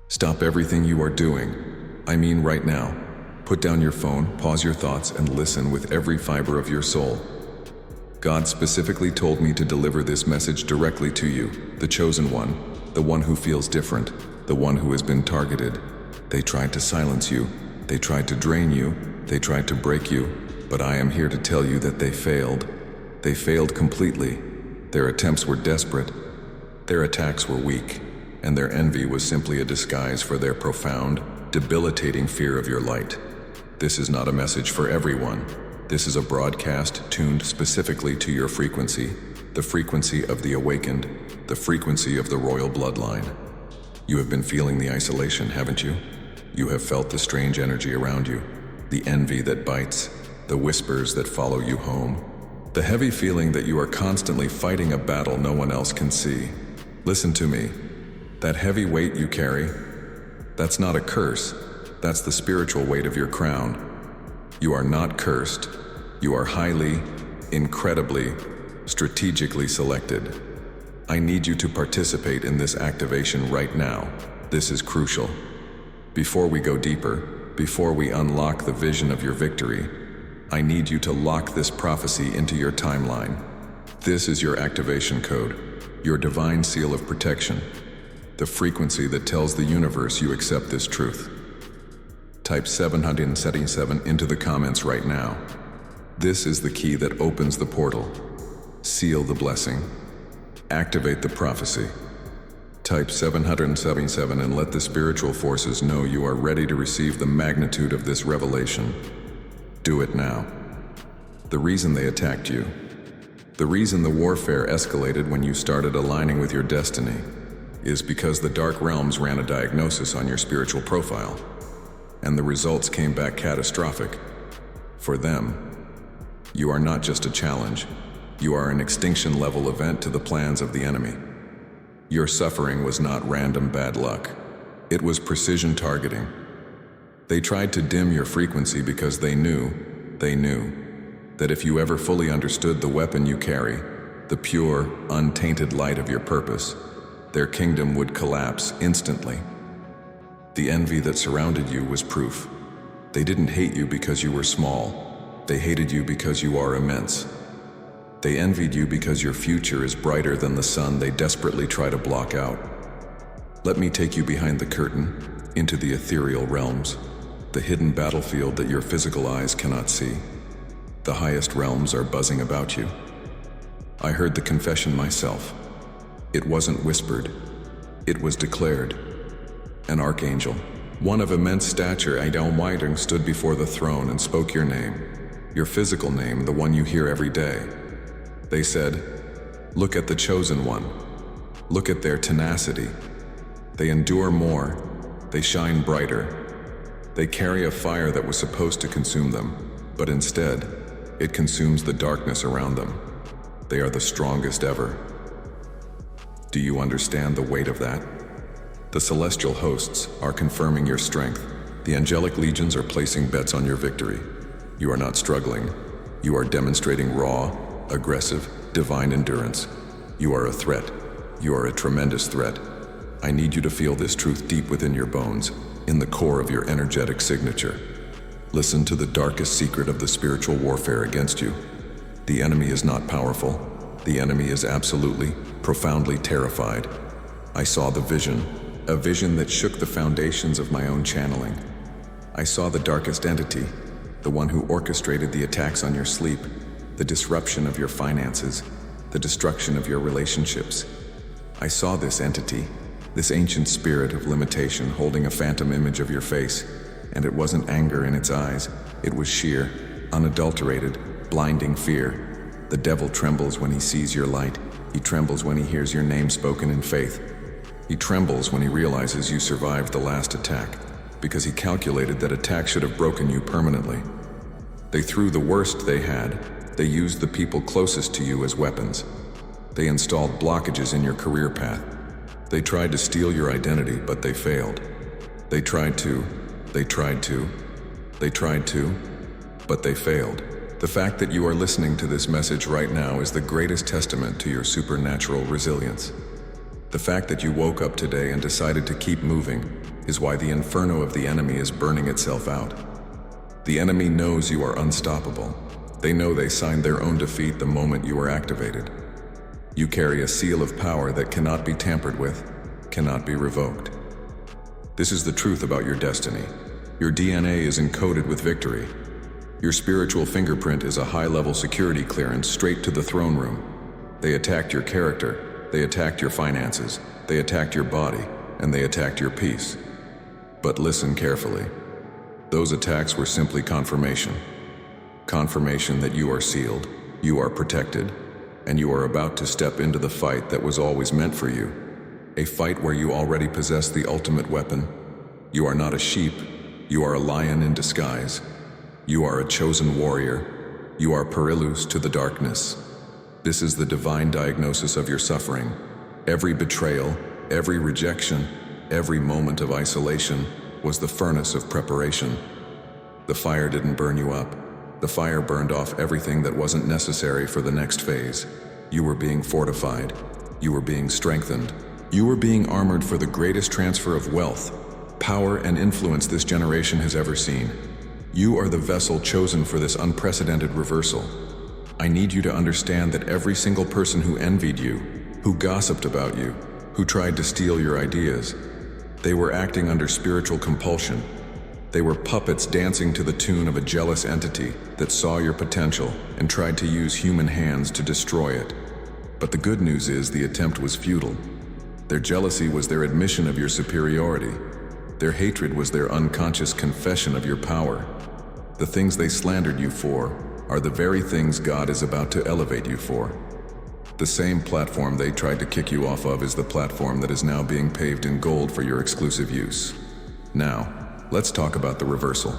Stop everything you are doing. I mean right now. Put down your phone, pause your thoughts, and listen with every fiber of your soul. God specifically told me to deliver this message directly to you, the chosen one, the one who feels different, the one who has been targeted. They tried to silence you, they tried to drain you, they tried to break you, but I am here to tell you that they failed. They failed completely. Their attempts were desperate. Their attacks were weak, and their envy was simply a disguise for their profound, debilitating fear of your light. This is not a message for everyone. This is a broadcast tuned specifically to your frequency, the frequency of the awakened, the frequency of the royal bloodline. You have been feeling the isolation, haven't you? You have felt the strange energy around you, the envy that bites, the whispers that follow you home, the heavy feeling that you are constantly fighting a battle no one else can see. Listen to me. That heavy weight you carry, that's not a curse. That's the spiritual weight of your crown. You are not cursed. You are highly, incredibly, strategically selected. I need you to participate in this activation right now. This is crucial. Before we go deeper, before we unlock the vision of your victory, I need you to lock this prophecy into your timeline. This is your activation code, your divine seal of protection, the frequency that tells the universe you accept this truth. Type 777 into the comments right now. This is the key that opens the portal. Seal the blessing. Activate the prophecy. Type 777 and let the spiritual forces know you are ready to receive the magnitude of this revelation. Do it now. The reason they attacked you, the reason the warfare escalated when you started aligning with your destiny, is because the dark realms ran a diagnosis on your spiritual profile, and the results came back catastrophic. For them, you are not just a challenge, you are an extinction-level event to the plans of the enemy. Your suffering was not random bad luck. It was precision targeting. They tried to dim your frequency because they knew that if you ever fully understood the weapon you carry, the pure, untainted light of your purpose, their kingdom would collapse instantly. The envy that surrounded you was proof. They didn't hate you because you were small. They hated you because you are immense. They envied you because your future is brighter than the sun they desperately try to block out. Let me take you behind the curtain, into the ethereal realms, the hidden battlefield that your physical eyes cannot see. The highest realms are buzzing about you. I heard the confession myself. It wasn't whispered. It was declared. An archangel, one of immense stature Almighty, stood before the throne and spoke your name, your physical name, the one you hear every day. They said, "Look at the chosen one. Look at their tenacity. They endure more. They shine brighter. They carry a fire that was supposed to consume them, but instead, it consumes the darkness around them. They are the strongest ever." Do you understand the weight of that? The celestial hosts are confirming your strength. The angelic legions are placing bets on your victory. You are not struggling. You are demonstrating raw, aggressive, divine endurance. You are a threat. You are a tremendous threat. I need you to feel this truth deep within your bones, in the core of your energetic signature. Listen to the darkest secret of the spiritual warfare against you. The enemy is not powerful. The enemy is absolutely, profoundly terrified. I saw the vision, a vision that shook the foundations of my own channeling. I saw the darkest entity, the one who orchestrated the attacks on your sleep, the disruption of your finances, the destruction of your relationships. I saw this entity, this ancient spirit of limitation holding a phantom image of your face, and it wasn't anger in its eyes, it was sheer, unadulterated, blinding fear. The devil trembles when he sees your light. He trembles when he hears your name spoken in faith. He trembles when he realizes you survived the last attack, because he calculated that attack should have broken you permanently. They threw the worst they had. They used the people closest to you as weapons. They installed blockages in your career path. They tried to steal your identity, but they failed. They tried to, but they failed. The fact that you are listening to this message right now is the greatest testament to your supernatural resilience. The fact that you woke up today and decided to keep moving, is why the inferno of the enemy is burning itself out. The enemy knows you are unstoppable. They know they signed their own defeat the moment you are activated. You carry a seal of power that cannot be tampered with, cannot be revoked. This is the truth about your destiny. Your DNA is encoded with victory. Your spiritual fingerprint is a high-level security clearance straight to the throne room. They attacked your character, they attacked your finances, they attacked your body, and they attacked your peace. But listen carefully. Those attacks were simply confirmation. Confirmation that you are sealed, you are protected, and you are about to step into the fight that was always meant for you. A fight where you already possess the ultimate weapon. You are not a sheep, you are a lion in disguise. You are a chosen warrior. You are perilous to the darkness. This is the divine diagnosis of your suffering. Every betrayal, every rejection, every moment of isolation was the furnace of preparation. The fire didn't burn you up. The fire burned off everything that wasn't necessary for the next phase. You were being fortified. You were being strengthened. You were being armored for the greatest transfer of wealth, power, and influence this generation has ever seen. You are the vessel chosen for this unprecedented reversal. I need you to understand that every single person who envied you, who gossiped about you, who tried to steal your ideas, they were acting under spiritual compulsion. They were puppets dancing to the tune of a jealous entity that saw your potential and tried to use human hands to destroy it. But the good news is the attempt was futile. Their jealousy was their admission of your superiority. Their hatred was their unconscious confession of your power. The things they slandered you for are the very things God is about to elevate you for. The same platform they tried to kick you off of is the platform that is now being paved in gold for your exclusive use. Now, let's talk about the reversal.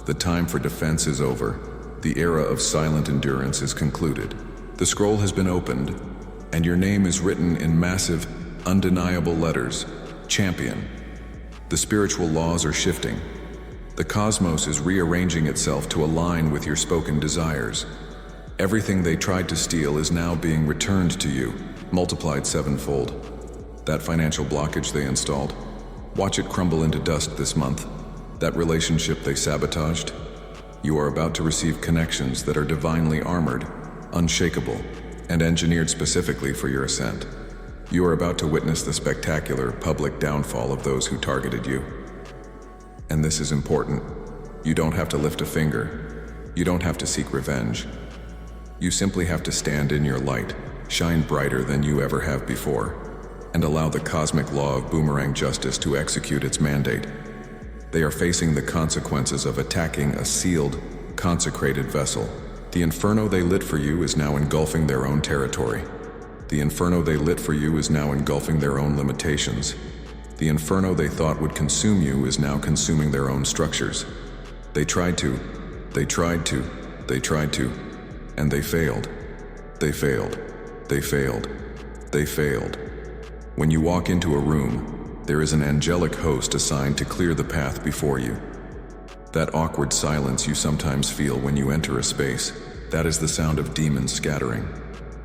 The time for defense is over. The era of silent endurance is concluded. The scroll has been opened, and your name is written in massive, undeniable letters. Champion. The spiritual laws are shifting. The cosmos is rearranging itself to align with your spoken desires. Everything they tried to steal is now being returned to you, multiplied sevenfold. That financial blockage they installed, watch it crumble into dust this month. That relationship they sabotaged, you are about to receive connections that are divinely armored, unshakable, and engineered specifically for your ascent. You are about to witness the spectacular public downfall of those who targeted you. And this is important. You don't have to lift a finger. You don't have to seek revenge. You simply have to stand in your light, shine brighter than you ever have before, and allow the cosmic law of boomerang justice to execute its mandate. They are facing the consequences of attacking a sealed, consecrated vessel. The inferno they lit for you is now engulfing their own territory. The inferno they lit for you is now engulfing their own limitations. The inferno they thought would consume you is now consuming their own structures. They tried to, and they failed. They failed. They failed. They failed. When you walk into a room, there is an angelic host assigned to clear the path before you. That awkward silence you sometimes feel when you enter a space, that is the sound of demons scattering.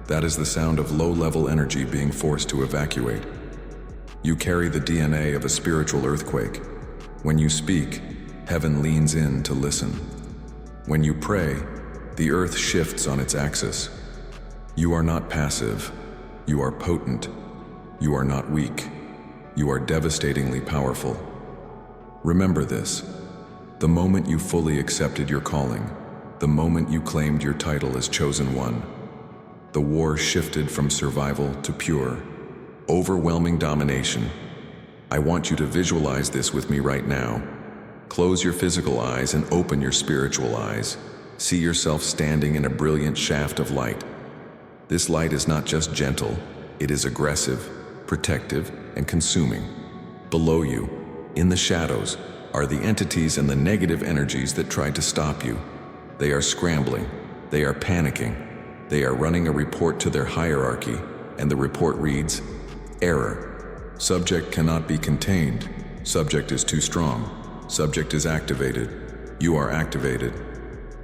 That is the sound of low-level energy being forced to evacuate. You carry the DNA of a spiritual earthquake. When you speak, heaven leans in to listen. When you pray, the earth shifts on its axis. You are not passive. You are potent. You are not weak. You are devastatingly powerful. Remember this. The moment you fully accepted your calling, the moment you claimed your title as chosen one, the war shifted from survival to pure, overwhelming domination. I want you to visualize this with me right now. Close your physical eyes and open your spiritual eyes. See yourself standing in a brilliant shaft of light. This light is not just gentle, it is aggressive, protective, and consuming. Below you, in the shadows, are the entities and the negative energies that tried to stop you. They are scrambling, they are panicking, they are running a report to their hierarchy, and the report reads, error. Subject cannot be contained. Subject is too strong. Subject is activated. You are activated.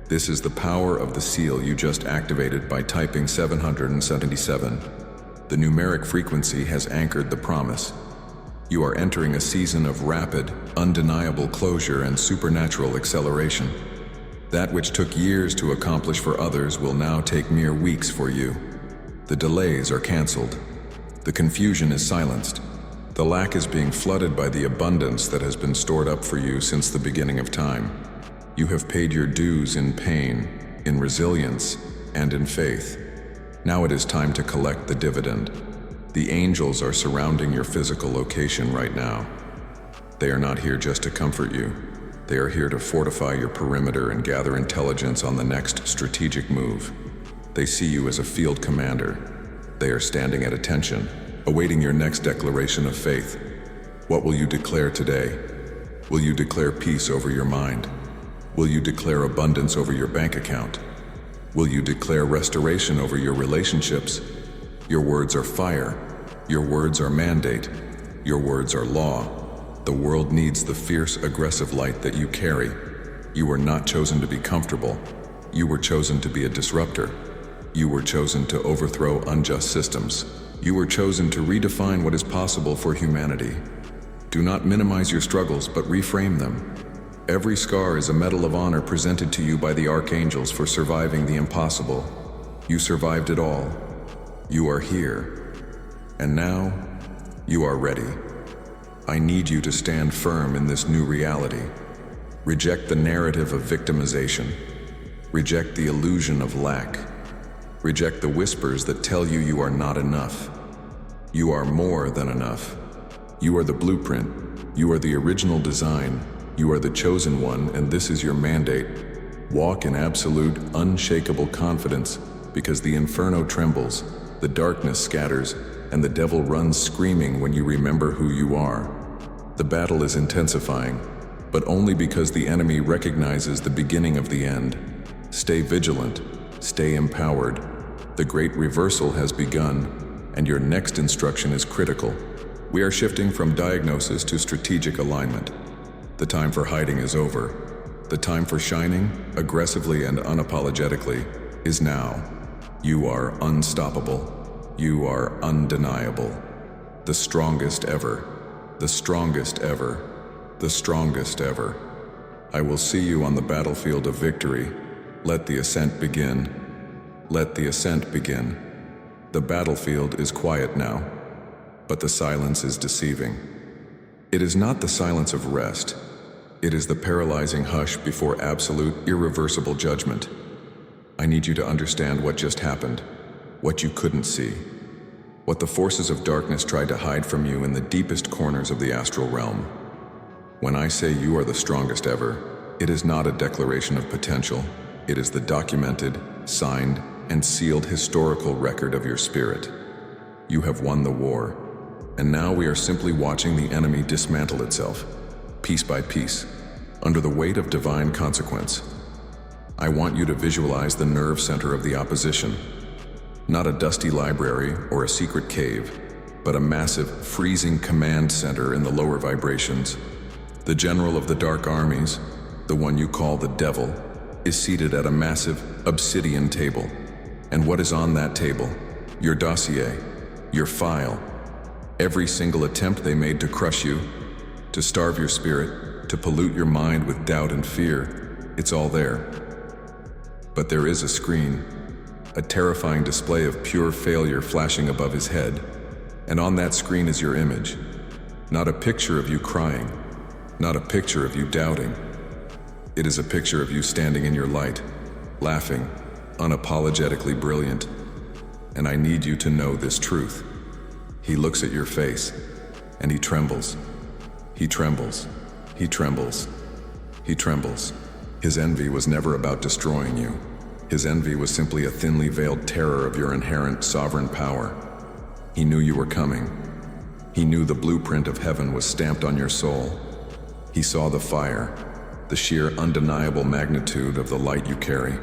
This is the power of the seal you just activated by typing 777. The numeric frequency has anchored the promise. You are entering a season of rapid, undeniable closure and supernatural acceleration. That which took years to accomplish for others will now take mere weeks for you. The delays are canceled. The confusion is silenced. The lack is being flooded by the abundance that has been stored up for you since the beginning of time. You have paid your dues in pain, in resilience, and in faith. Now it is time to collect the dividend. The angels are surrounding your physical location right now. They are not here just to comfort you. They are here to fortify your perimeter and gather intelligence on the next strategic move. They see you as a field commander. They are standing at attention, awaiting your next declaration of faith. What will you declare today? Will you declare peace over your mind? Will you declare abundance over your bank account? Will you declare restoration over your relationships? Your words are fire. Your words are mandate. Your words are law. The world needs the fierce, aggressive light that you carry. You were not chosen to be comfortable. You were chosen to be a disruptor. You were chosen to overthrow unjust systems. You were chosen to redefine what is possible for humanity. Do not minimize your struggles, but reframe them. Every scar is a medal of honor presented to you by the archangels for surviving the impossible. You survived it all. You are here. And now, you are ready. I need you to stand firm in this new reality. Reject the narrative of victimization. Reject the illusion of lack. Reject the whispers that tell you you are not enough. You are more than enough. You are the blueprint. You are the original design. You are the chosen one, and this is your mandate. Walk in absolute, unshakable confidence, because the inferno trembles, the darkness scatters, and the devil runs screaming when you remember who you are. The battle is intensifying, but only because the enemy recognizes the beginning of the end. Stay vigilant, stay empowered. The great reversal has begun, and your next instruction is critical. We are shifting from diagnosis to strategic alignment. The time for hiding is over. The time for shining, aggressively and unapologetically, is now. You are unstoppable. You are undeniable. The strongest ever. The strongest ever. The strongest ever. I will see you on the battlefield of victory. Let the ascent begin. Let the ascent begin. The battlefield is quiet now, but the silence is deceiving. It is not the silence of rest. It is the paralyzing hush before absolute, irreversible judgment. I need you to understand what just happened, what you couldn't see, what the forces of darkness tried to hide from you in the deepest corners of the astral realm. When I say you are the strongest ever, it is not a declaration of potential. It is the documented, signed, and sealed historical record of your spirit. You have won the war, and now we are simply watching the enemy dismantle itself, piece by piece, under the weight of divine consequence. I want you to visualize the nerve center of the opposition. Not a dusty library or a secret cave, but a massive, freezing command center in the lower vibrations. The general of the dark armies, the one you call the devil, is seated at a massive, obsidian table. And what is on that table? Your dossier, your file. Every single attempt they made to crush you, to starve your spirit, to pollute your mind with doubt and fear, it's all there. But there is a screen, a terrifying display of pure failure flashing above his head, and on that screen is your image. Not a picture of you crying, not a picture of you doubting. It is a picture of you standing in your light, laughing, unapologetically brilliant. And I need you to know this truth. He looks at your face, and he trembles. He trembles. He trembles. He trembles. His envy was never about destroying you. His envy was simply a thinly veiled terror of your inherent sovereign power. He knew you were coming. He knew the blueprint of heaven was stamped on your soul. He saw the fire, the sheer undeniable magnitude of the light you carry,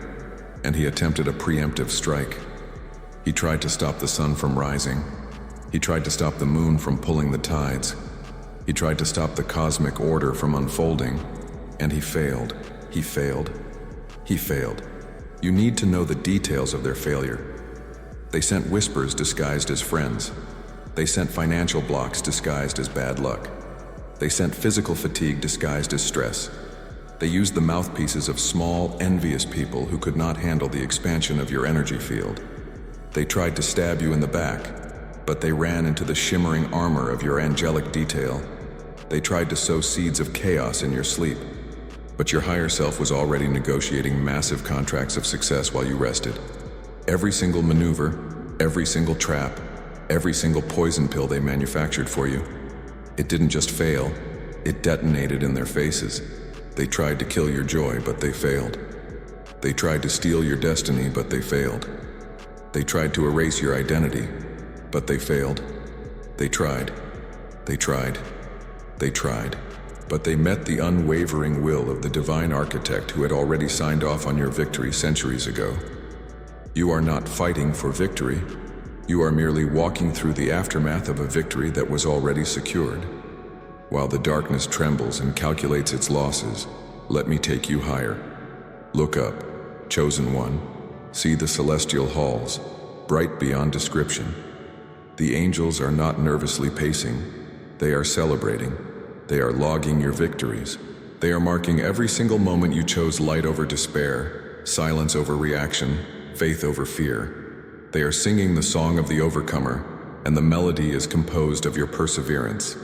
and he attempted a preemptive strike. He tried to stop the sun from rising. He tried to stop the moon from pulling the tides. He tried to stop the cosmic order from unfolding, and he failed. He failed. He failed. You need to know the details of their failure. They sent whispers disguised as friends. They sent financial blocks disguised as bad luck. They sent physical fatigue disguised as stress. They used the mouthpieces of small, envious people who could not handle the expansion of your energy field. They tried to stab you in the back, but they ran into the shimmering armor of your angelic detail. They tried to sow seeds of chaos in your sleep, but your higher self was already negotiating massive contracts of success while you rested. Every single maneuver, every single trap, every single poison pill they manufactured for you, it didn't just fail, it detonated in their faces. They tried to kill your joy, but they failed. They tried to steal your destiny, but they failed. They tried to erase your identity, but they failed. They tried, they tried, they tried, but they met the unwavering will of the divine architect who had already signed off on your victory centuries ago. You are not fighting for victory. You are merely walking through the aftermath of a victory that was already secured. While the darkness trembles and calculates its losses, let me take you higher. Look up, chosen one. See the celestial halls, bright beyond description. The angels are not nervously pacing. They are celebrating. They are logging your victories. They are marking every single moment you chose light over despair, silence over reaction, faith over fear. They are singing the song of the overcomer, and the melody is composed of your perseverance.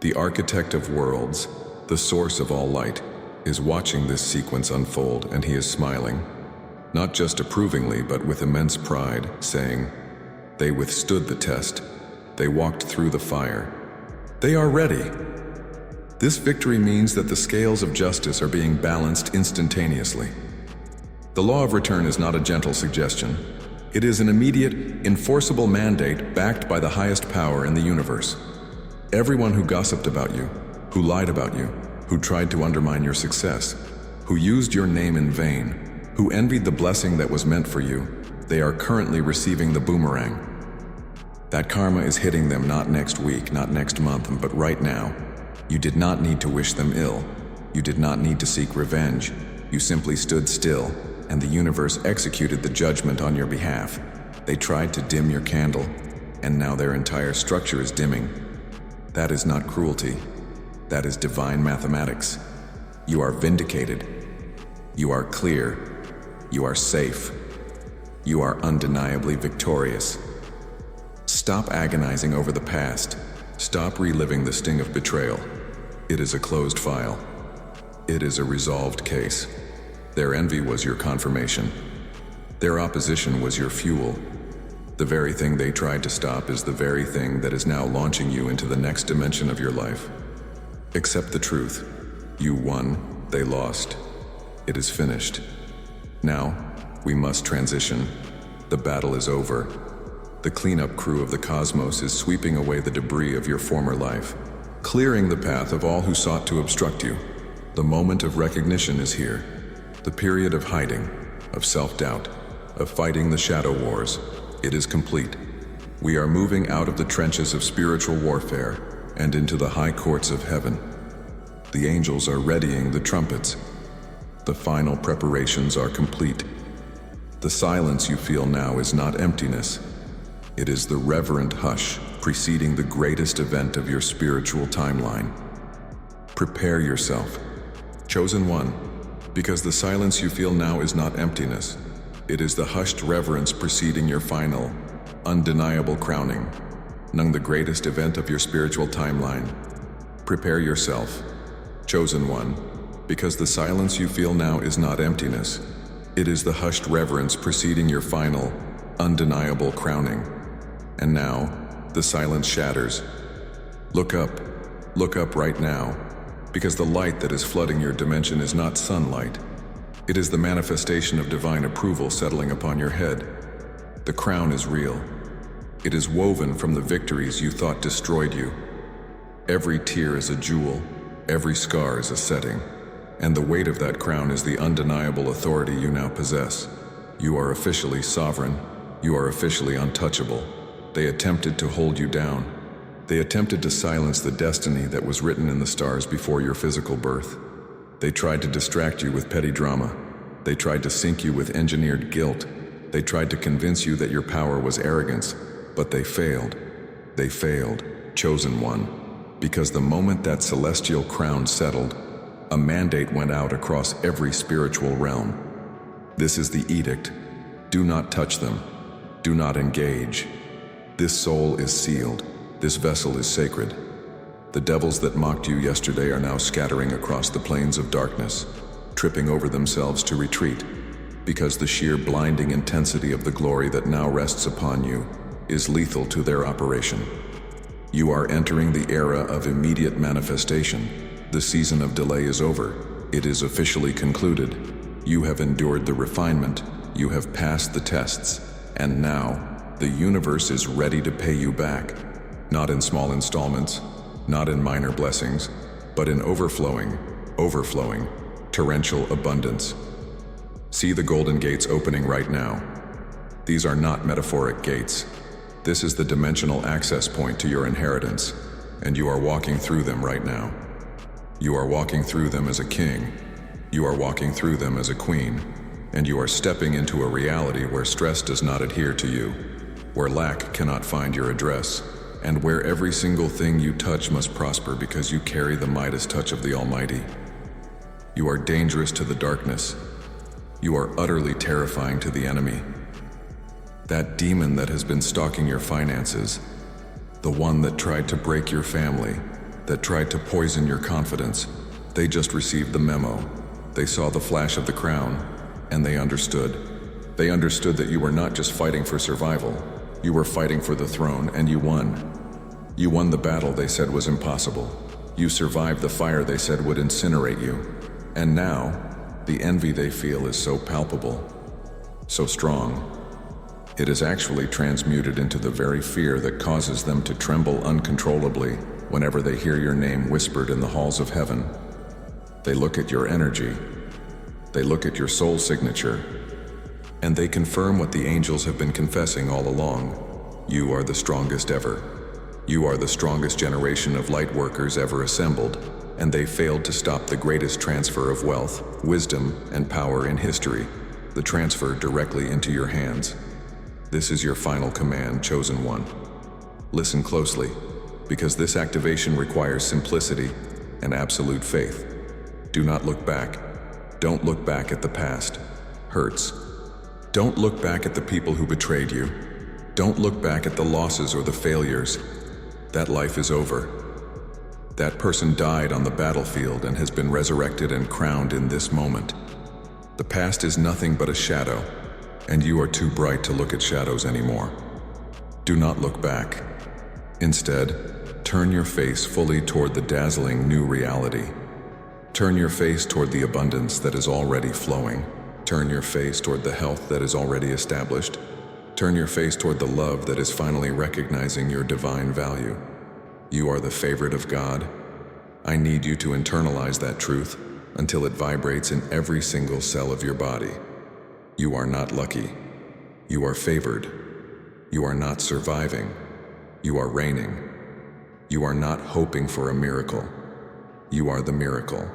The architect of worlds, the source of all light, is watching this sequence unfold, and he is smiling. Not just approvingly, but with immense pride, saying, "They withstood the test. They walked through the fire. They are ready." This victory means that the scales of justice are being balanced instantaneously. The law of return is not a gentle suggestion. It is an immediate, enforceable mandate backed by the highest power in the universe. Everyone who gossiped about you, who lied about you, who tried to undermine your success, who used your name in vain, who envied the blessing that was meant for you, they are currently receiving the boomerang. That karma is hitting them not next week, not next month, but right now. You did not need to wish them ill. You did not need to seek revenge. You simply stood still, and the universe executed the judgment on your behalf. They tried to dim your candle, and now their entire structure is dimming. That is not cruelty. That is divine mathematics. You are vindicated. You are clear. You are safe. You are undeniably victorious. Stop agonizing over the past. Stop reliving the sting of betrayal. It is a closed file. It is a resolved case. Their envy was your confirmation. Their opposition was your fuel. The very thing they tried to stop is the very thing that is now launching you into the next dimension of your life. Accept the truth. You won, they lost. It is finished. Now, we must transition. The battle is over. The cleanup crew of the cosmos is sweeping away the debris of your former life, clearing the path of all who sought to obstruct you. The moment of recognition is here. The period of hiding, of self-doubt, of fighting the shadow wars. It is complete. We are moving out of the trenches of spiritual warfare and into the high courts of heaven. The angels are readying the trumpets. The final preparations are complete. The silence you feel now is not emptiness. It is the reverent hush preceding the greatest event of your spiritual timeline. Prepare yourself, chosen one, because the silence you feel now is not emptiness. It is the hushed reverence preceding your final, undeniable crowning, the greatest event of your spiritual timeline. Prepare yourself, chosen one, because the silence you feel now is not emptiness. It is the hushed reverence preceding your final, undeniable crowning. And now, the silence shatters. Look up right now, because the light that is flooding your dimension is not sunlight. It is the manifestation of divine approval settling upon your head. The crown is real. It is woven from the victories you thought destroyed you. Every tear is a jewel, every scar is a setting, and the weight of that crown is the undeniable authority you now possess. You are officially sovereign. You are officially untouchable. They attempted to hold you down. They attempted to silence the destiny that was written in the stars before your physical birth. They tried to distract you with petty drama. They tried to sink you with engineered guilt. They tried to convince you that your power was arrogance, but they failed. They failed, chosen one, because the moment that celestial crown settled, a mandate went out across every spiritual realm. This is the edict. Do not touch them. Do not engage. This soul is sealed. This vessel is sacred. The devils that mocked you yesterday are now scattering across the plains of darkness, tripping over themselves to retreat, because the sheer blinding intensity of the glory that now rests upon you is lethal to their operation. You are entering the era of immediate manifestation. The season of delay is over. It is officially concluded. You have endured the refinement. You have passed the tests. And now, the universe is ready to pay you back. Not in small installments, not in minor blessings, but in overflowing, torrential abundance. See the golden gates opening right now. These are not metaphoric gates. This is the dimensional access point to your inheritance, and you are walking through them right now. You are walking through them as a king. You are walking through them as a queen, and you are stepping into a reality where stress does not adhere to you, where lack cannot find your address, and where every single thing you touch must prosper because you carry the Midas touch of the Almighty. You are dangerous to the darkness. You are utterly terrifying to the enemy. That demon that has been stalking your finances, the one that tried to break your family, that tried to poison your confidence, they just received the memo. They saw the flash of the crown, and they understood. They understood that you were not just fighting for survival. You were fighting for the throne, and you won. You won the battle they said was impossible. You survived the fire they said would incinerate you. And now, the envy they feel is so palpable, so strong. It is actually transmuted into the very fear that causes them to tremble uncontrollably whenever they hear your name whispered in the halls of heaven. They look at your energy. They look at your soul signature. And they confirm what the angels have been confessing all along. You are the strongest ever. You are the strongest generation of light workers ever assembled, and they failed to stop the greatest transfer of wealth, wisdom, and power in history, the transfer directly into your hands. This is your final command, chosen one. Listen closely, because this activation requires simplicity and absolute faith. Do not look back. Don't look back at the past. Hurts. Don't look back at the people who betrayed you. Don't look back at the losses or the failures. That life is over. That person died on the battlefield and has been resurrected and crowned in this moment. The past is nothing but a shadow, and you are too bright to look at shadows anymore. Do not look back. Instead, turn your face fully toward the dazzling new reality. Turn your face toward the abundance that is already flowing. Turn your face toward the health that is already established. Turn your face toward the love that is finally recognizing your divine value. You are the favorite of God. I need you to internalize that truth until it vibrates in every single cell of your body. You are not lucky. You are favored. You are not surviving. You are reigning. You are not hoping for a miracle. You are the miracle.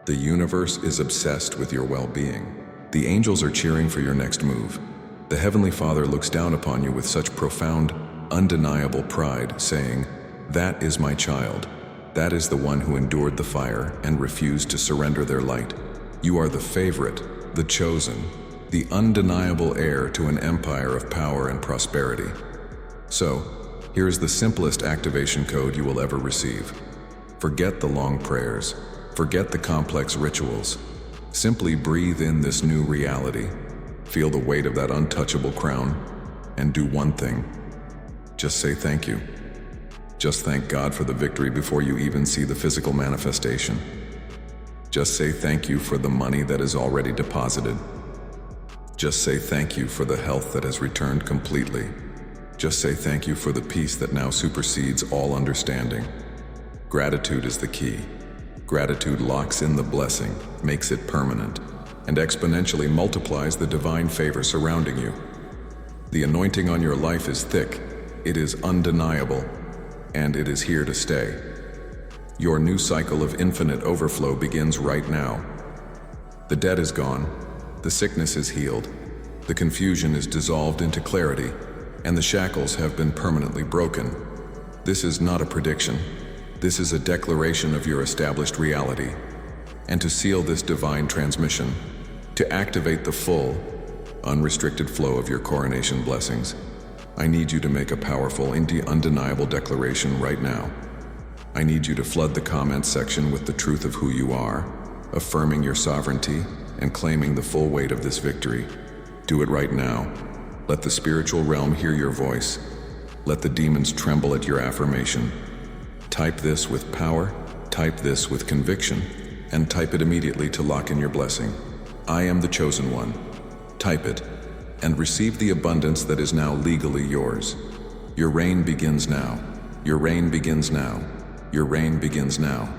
The universe is obsessed with your well-being. The angels are cheering for your next move. The Heavenly Father looks down upon you with such profound, undeniable pride, saying, "That is my child. That is the one who endured the fire and refused to surrender their light. You are the favorite, the chosen, the undeniable heir to an empire of power and prosperity." So, here is the simplest activation code you will ever receive. Forget the long prayers. Forget the complex rituals. Simply breathe in this new reality. Feel the weight of that untouchable crown, and do one thing. Just say thank you. Just thank God for the victory before you even see the physical manifestation. Just say thank you for the money that is already deposited. Just say thank you for the health that has returned completely. Just say thank you for the peace that now supersedes all understanding. Gratitude is the key. Gratitude locks in the blessing, makes it permanent, and exponentially multiplies the divine favor surrounding you. The anointing on your life is thick, it is undeniable, and it is here to stay. Your new cycle of infinite overflow begins right now. The debt is gone, the sickness is healed, the confusion is dissolved into clarity, and the shackles have been permanently broken. This is not a prediction. This is a declaration of your established reality. And to seal this divine transmission, to activate the full, unrestricted flow of your coronation blessings, I need you to make a powerful, undeniable declaration right now. I need you to flood the comments section with the truth of who you are, affirming your sovereignty and claiming the full weight of this victory. Do it right now. Let the spiritual realm hear your voice. Let the demons tremble at your affirmation. Type this with power, type this with conviction, and type it immediately to lock in your blessing. I am the chosen one. Type it, and receive the abundance that is now legally yours. Your reign begins now. Your reign begins now. Your reign begins now.